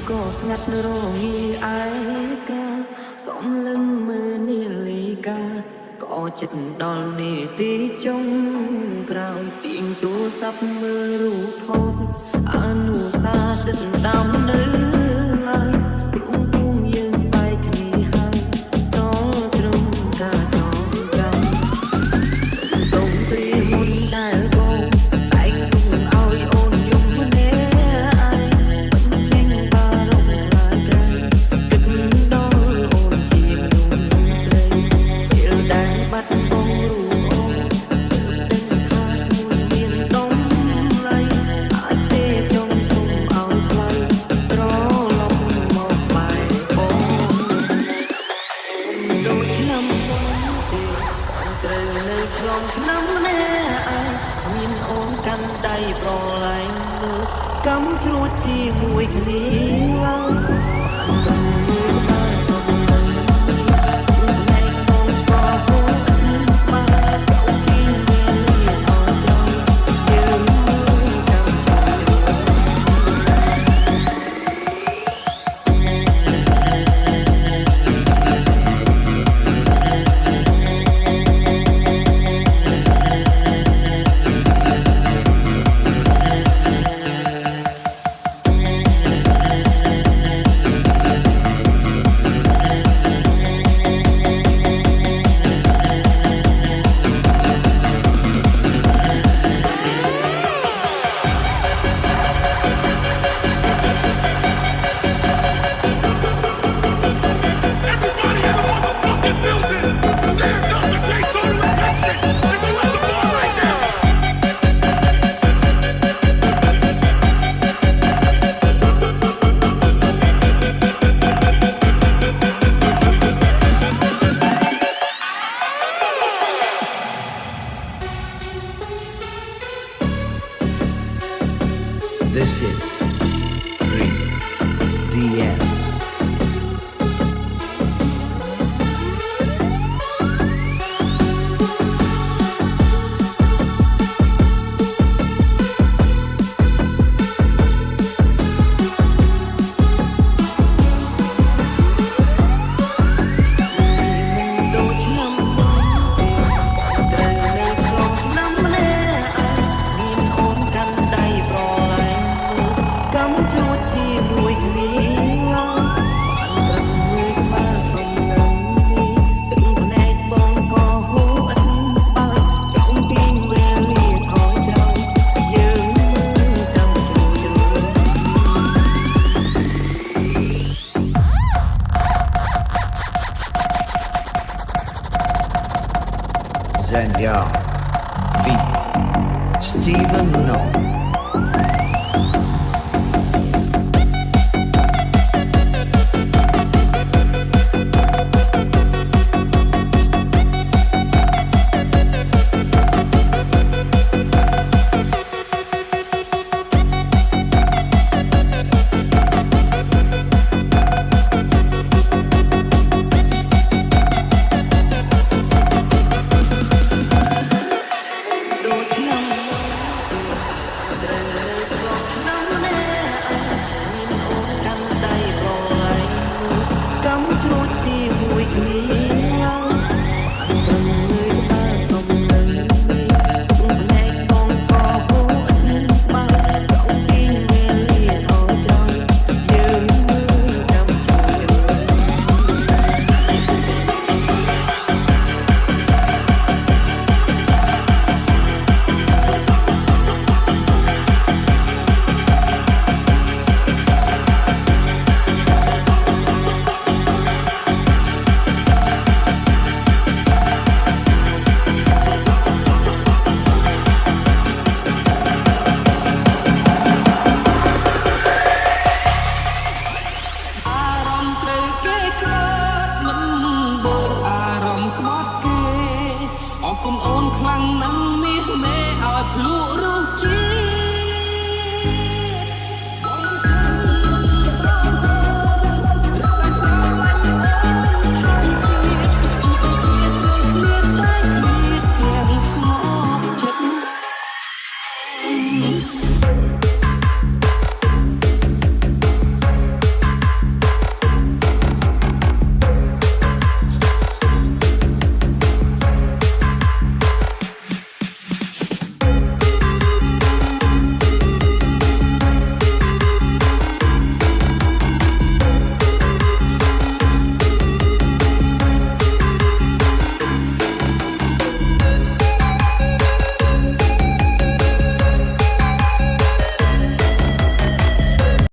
ក៏ស្ងាត់រងាឯកាសំលឹងមើលនាឡិកាក៏ចិត្តដល់នាទីចុងក្រោយពីងទូរស័ព្ទមើលរូបថតអនុសាដិតដាំនៅឡើយព្រមពុំយើងបែកគ្នាហើយសល់ត្រឹមការចងចាំដងព្រាមុនដែលបងតែងទុំឲ្យអូនយំម្នាក់ឯងមិនចេញបារម្ភខ្លាចក្រែងគិតដល់អូនជាមនុស្សស្រីពេលដែលបាត់បង់រូបអូនដឹងថាស្មួយមានដំឡៃអាចទេចង់សុំឲ្យថ្លៃត្រឡប់មកបែកបងដូចឆ្នាំមុនទេត្រូវនៅឆ្លងឆ្នាំម្នាក់ឯងមានអូនកាន់ដៃប្រឡែងមើលកំជ្រួតជាមួយគ្នាឡើយបានមួយបានសុំនៅថ្ងៃបងក៏ហូរស្មារតីពីពេលនេះអត់ត្រូវយើងចាំចាំThis is 3 DM. Zenya feat. Stephen No.